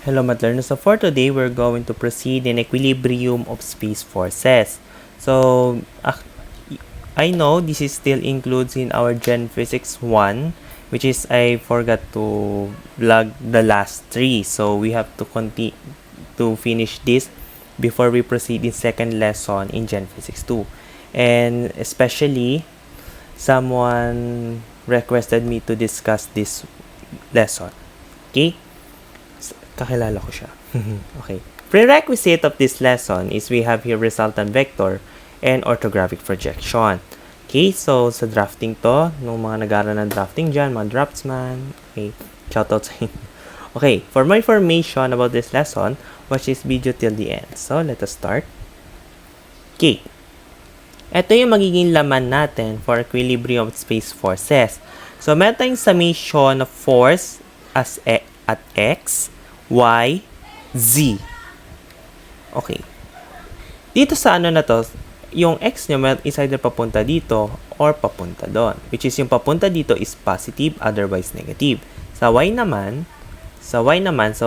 Hello, math learners. So for today, we're going to proceed in equilibrium of space forces. So I know this is still includes in our Gen Physics 1, which is I forgot to vlog the last 3. So we have to continue to finish this before we proceed in second lesson in Gen Physics 2. And especially, someone requested me to discuss this lesson. Okay? Kakilala ko siya. Okay. Prerequisite of this lesson is we have here resultant vector and orthographic projection. Okay, so sa drafting to, nung mga nag-aaral ng drafting dyan, mga draftsman, okay, shoutout sa inyo. Okay, for more information about this lesson, watch this video till the end. So, let us start. Okay. Ito yung magiging laman natin for equilibrium of space forces. So, meron tayong summation of force as at x, y, z. Okay. Dito sa ano na to, yung x nyo is either papunta dito or papunta doon. Which is yung papunta dito is positive, otherwise negative. Sa y naman, so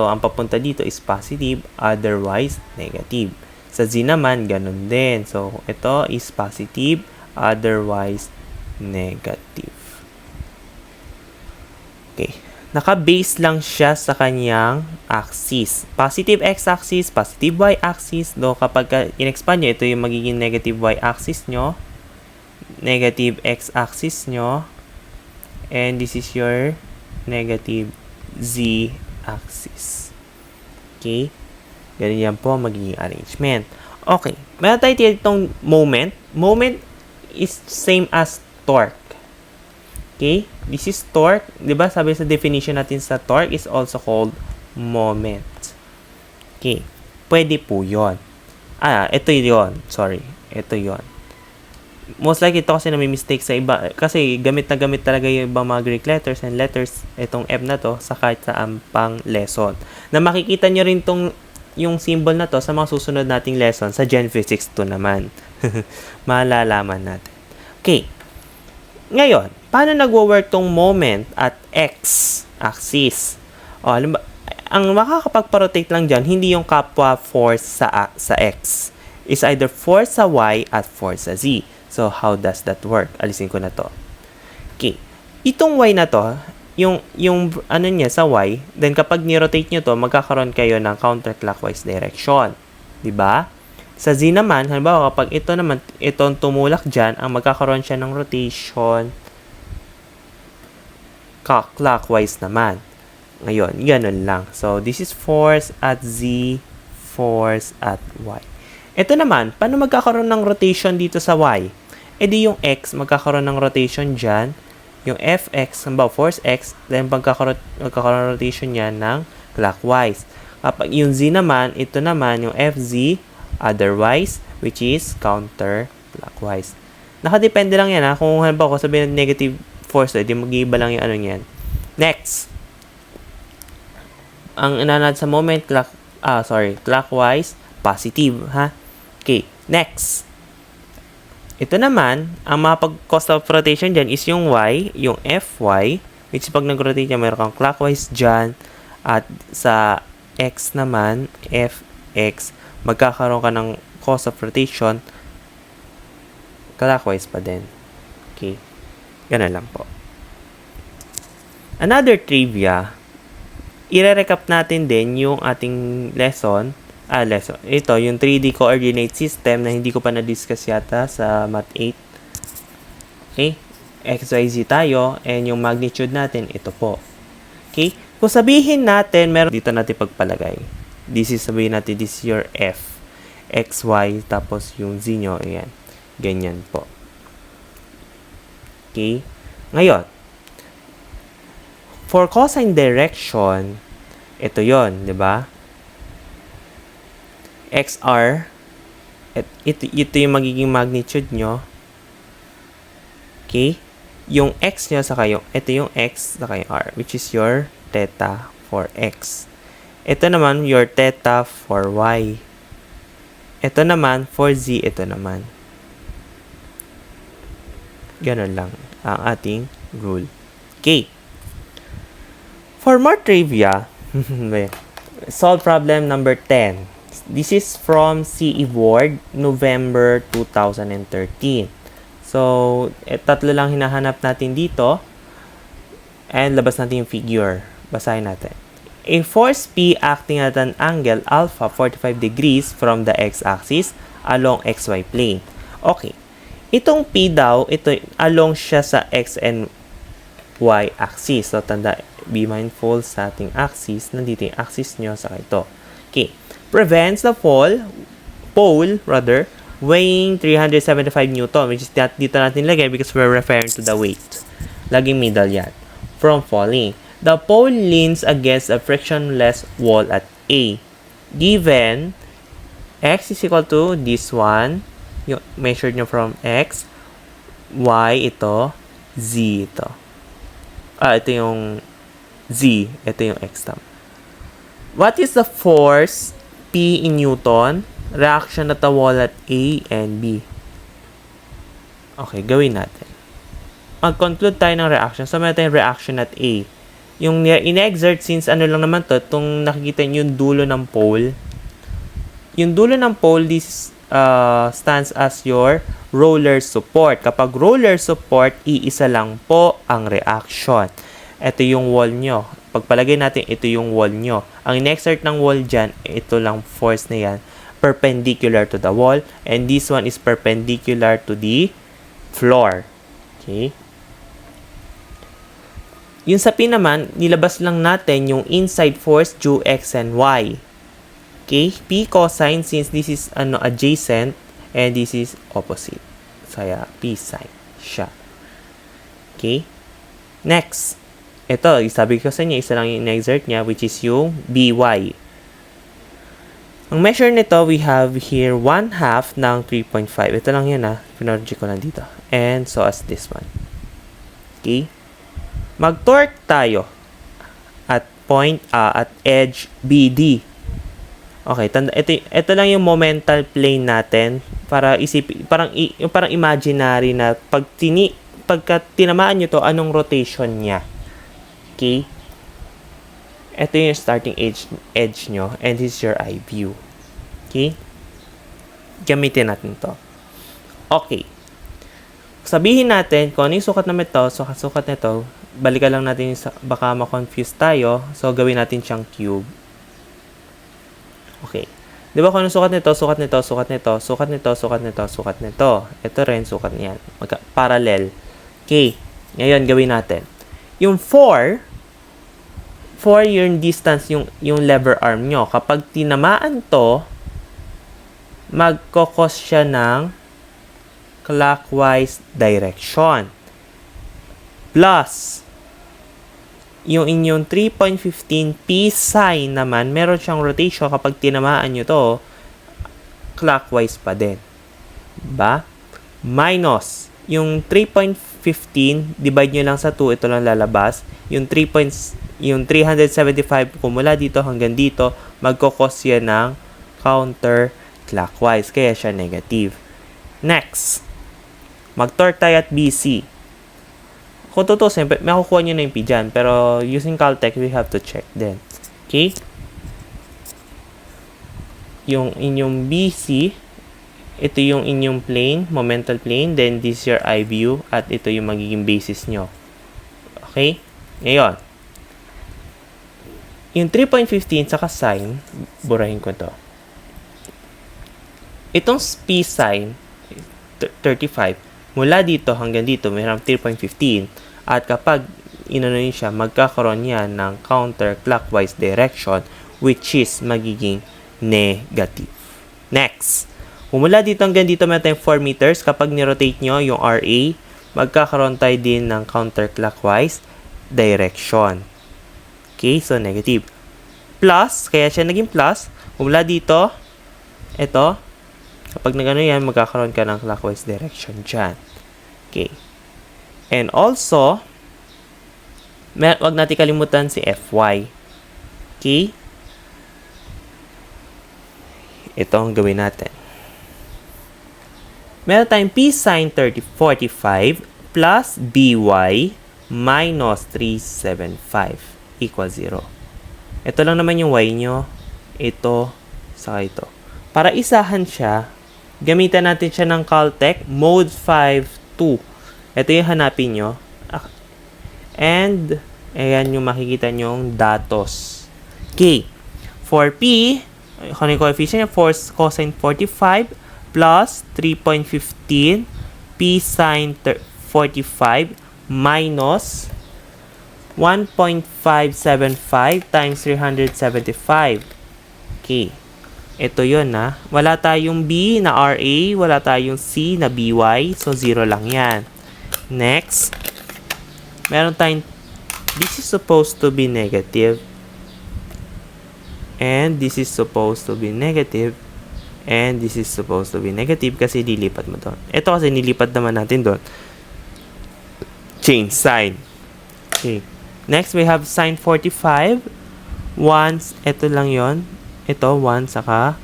ang papunta dito is positive, otherwise negative. Sa z naman, ganun din. So, ito is positive, otherwise negative. Okay. Naka-base lang siya sa kanyang axis. Positive x-axis, positive y-axis. Do kapag in-expand nyo, ito yung magiging negative y-axis nyo. Negative x-axis nyo. And this is your negative z-axis. Okay? Ganun yan po magiging arrangement. Okay. Meron tayo itong moment. Moment is same as torque. Okay? This is torque. Diba? Sabi sa definition natin sa torque is also called moment. Okay. Pwede po yun. Ito yun. Sorry. Ito yun. Most likely ito kasi nami-mistake sa iba. Kasi gamit na gamit talaga yung ibang mga Greek letters and letters. Itong F na to sa kahit sa pang lesson. Na makikita nyo rin yung symbol na to sa mga susunod nating lesson sa Gen Physics 2 naman. Malalaman natin. Okay. Ngayon, paano nagwo-work tong moment at x-axis? Ang makakapagpa-rotate lang dyan, hindi yung kapwa force sa x. It's either force sa y at force sa z. So, how does that work? Alisin ko na to. Okay. Itong y na to, yung ano niya sa y, then kapag ni-rotate nyo to, magkakaroon kayo ng counterclockwise direction. Diba? Sa z naman, halimbawa kapag ito naman, itong tumulak dyan, ang magkakaroon siya ng rotation clockwise naman. Ngayon, ganun lang. So, this is force at z, force at y. Ito naman, paano magkakaroon ng rotation dito sa y? E di yung x, magkakaroon ng rotation dyan. Yung fx, halimbawa force x, then magkakaroon rotation yan ng clockwise. Kapag yung z naman, ito naman yung fz, otherwise, which is counterclockwise. Nakadepende lang yan ha. Kung halimbawa ko sabihin negative force, edi mag-iiba lang yung ano yan. Next. Ang inanad sa moment, clockwise, positive ha. Okay, next. Ito naman, ang mapag-cause of rotation dyan is yung y, yung fy, which pag nag-rotate yan, mayroon kang clockwise dyan. At sa x naman, fx, magkakaroon ka ng cause of rotation clockwise pa din. Okay. Ganun lang po. Another trivia, i-recap natin din yung ating lesson. Ito, yung 3D coordinate system na hindi ko pa na-discuss yata sa Math 8. Okay. XYZ tayo, and yung magnitude natin, ito po. Okay. Kung sabihin natin, meron dito natin pagpalagay. Sabihin natin, this is your F, XY, tapos yung Z nyo, ayan. Ganyan po. Okay? Ngayon, for cosine direction, ito yon, di ba? XR, ito yung magiging magnitude nyo. Okay? Yung X nyo, saka ito yung X, saka yung R, which is your theta for X. Ito naman, your theta for Y. Ito naman, for Z, ito naman. Ganun lang ang ating rule. Okay. For more trivia, Solve problem number 10. This is from CE Board, November 2013. So, tatlo lang hinahanap natin dito. And labas natin yung figure. Basahin natin. A force P acting at an angle alpha 45 degrees from the x-axis along xy plane. Okay. Itong P daw, ito along siya sa x and y axis. So, tanda, be mindful sa ating axis. Nandito yung axis nyo sa ito. Okay. Prevents the pole, weighing 375 Newton, which is dito natin lagay because we're referring to the weight. Laging middle yan. From falling. The pole leans against a frictionless wall at A. Given x is equal to this one, yung measured nyo from x, y ito, z ito. Ito yung z, ito yung x tam. What is the force P in Newton? Reaction at the wall at A and B. Okay, gawin natin. Mag-conclude tayo ng reaction. So, meron tayong reaction at A. Yung in-exert, since ano lang naman to, itong nakikita nyo yung dulo ng pole. Yung dulo ng pole, this stands as your roller support. Kapag roller support, iisa lang po ang reaction. Ito yung wall nyo. Pagpalagay natin, ito yung wall nyo. Ang in-exert ng wall dyan, ito lang force na yan, perpendicular to the wall. And this one is perpendicular to the floor. Okay? Yung sa P naman, nilabas lang natin yung inside force due x and y. Okay? P cosine, since this is adjacent and this is opposite. Kaya P sine siya. Okay? Next. Ito, sabi ko sa inyo, isa lang yung in-exert niya, which is yung BY. Ang measure nito, we have here 1/2 ng 3.5. Ito lang yun Pinorgy ko lang dito. And so as this one. Okay? Mag-torque tayo at point, at edge BD. Okay, ito lang yung momental plane natin para isipin, parang imaginary na pagka tinamaan nyo to, anong rotation niya. Okay? Ito yung starting edge nyo and this is your eye view. Okay? Gamitin natin to. Okay. Sabihin natin kung ano yung sukat naman ito, sukat nito, balikan lang natin yung baka ma-confuse tayo. So, gawin natin siyang cube. Okay. Di ba kung ano sukat nito, sukat nito, sukat nito, sukat nito, sukat nito, sukat nito. Ito rin, sukat niyan. Parallel. Okay. Ngayon, gawin natin. Yung 4 yung distance, yung lever arm nyo. Kapag tinamaan to, magkokos siya ng clockwise direction. Plus, yung inyong 3.15 P sine naman, meron siyang rotation kapag tinamaan nyo to, clockwise pa din. Diba? Minus, yung 3.15, divide nyo lang sa 2, ito lang lalabas. Yung 375 kung mula dito hanggang dito, magkokos yan ng counterclockwise. Kaya siya negative. Next, mag-torque tayo at BC. Kung tutusin, makukuha nyo na yung P dyan. Pero using Caltech, we have to check din. Okay? Yung inyong BC, ito yung inyong plane, momental plane. Then, this is your eye view. At ito yung magiging basis nyo. Okay? Ngayon, yung 3.15 saka sine, burahin ko to. Itong P sine, 35, mula dito hanggang dito, mayroong 3.15. At kapag inano yun siya, magkakaroon yan ng counterclockwise direction, which is magiging negative. Next, mula dito hanggang dito, mayroon tayong 4 meters. Kapag nirotate nyo yung RA, magkakaroon tayo din ng counterclockwise direction. Okay, so negative. Plus, kaya siya naging plus. Mula dito, ito, kapag nagano yan, magkakaroon ka ng clockwise direction dyan. Okay. And also, wag natin kalimutan si Fy. Okay? Ito ang gawin natin. Meron tayong P sine 45 plus By minus 375 equals 0. Ito lang naman yung y nyo. ito, saka ito. Para isahan siya, gamitan natin siya ng Caltech Mode 5.2. Ito yung hanapin nyo. And, ayan yung makikita nyong datos. Okay. For P, kung yung coefficient niya, cosine 45 plus 3.15 P sine 45 minus 1.575 times 375. Okay. Ito yun na. Wala tayong B na RA, wala tayong C na BY, so 0 lang yan. Next, meron tayong, this is supposed to be negative. And this is supposed to be negative. And this is supposed to be negative kasi dilipat mo doon. Ito kasi nilipat naman natin doon. Change sign. Okay. Next, we have sine 45. Once, ito lang yon. Ito, 1, saka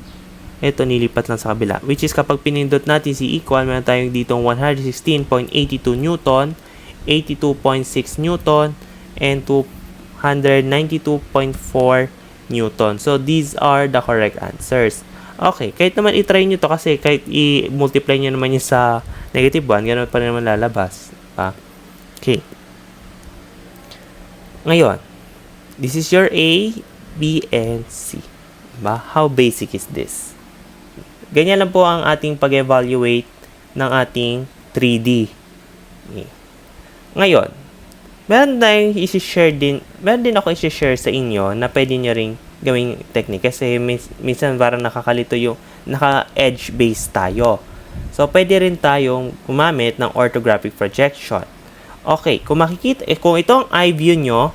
ito nilipat lang sa kabila. Which is kapag pinindot natin si equal, meron tayong ditong 116.82 Newton, 82.6 Newton, and 292.4 Newton. So, these are the correct answers. Okay, kahit naman i-try nyo to kasi kahit i-multiply nyo naman yun sa negative 1, gano'n pa rin naman lalabas. Okay. Ngayon, this is your A, B, and C. Diba? How basic is this? Ganyan lang po ang ating pag-evaluate ng ating 3D. Okay. Ngayon, meron din ako i-share sa inyo na pwede nyo ring gawing technique kasi minsan parang nakakalito yung naka-edge base tayo. So, pwede rin tayong gumamit ng orthographic projection. Okay, kung makikita, kung ito ang eye view nyo,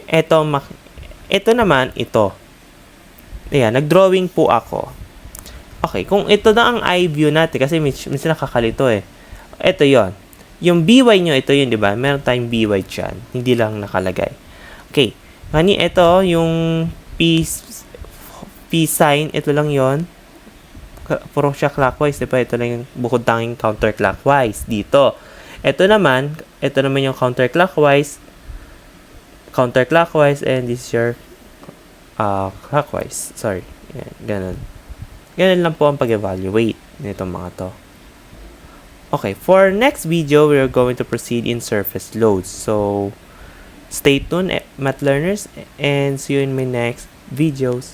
ito naman, ito. Ayan, nag-drawing po ako. Okay, kung ito na ang eye view natin, kasi minsan nakakalito eh. Ito yon. Yung BY nyo, ito yun, di ba? Meron tayong BY dyan. Hindi lang nakalagay. Okay. Hani, ito, yung P sign, ito lang yon. Puro siya clockwise, di ba? Ito lang yung bukod tanging counterclockwise dito. Ito naman yung counterclockwise, and this is your clockwise. Sorry. Yan, ganun. Ganun lang po ang pag-evaluate nitong mga to. Okay, for next video, we are going to proceed in surface loads. So, stay tuned, math learners, and see you in my next videos.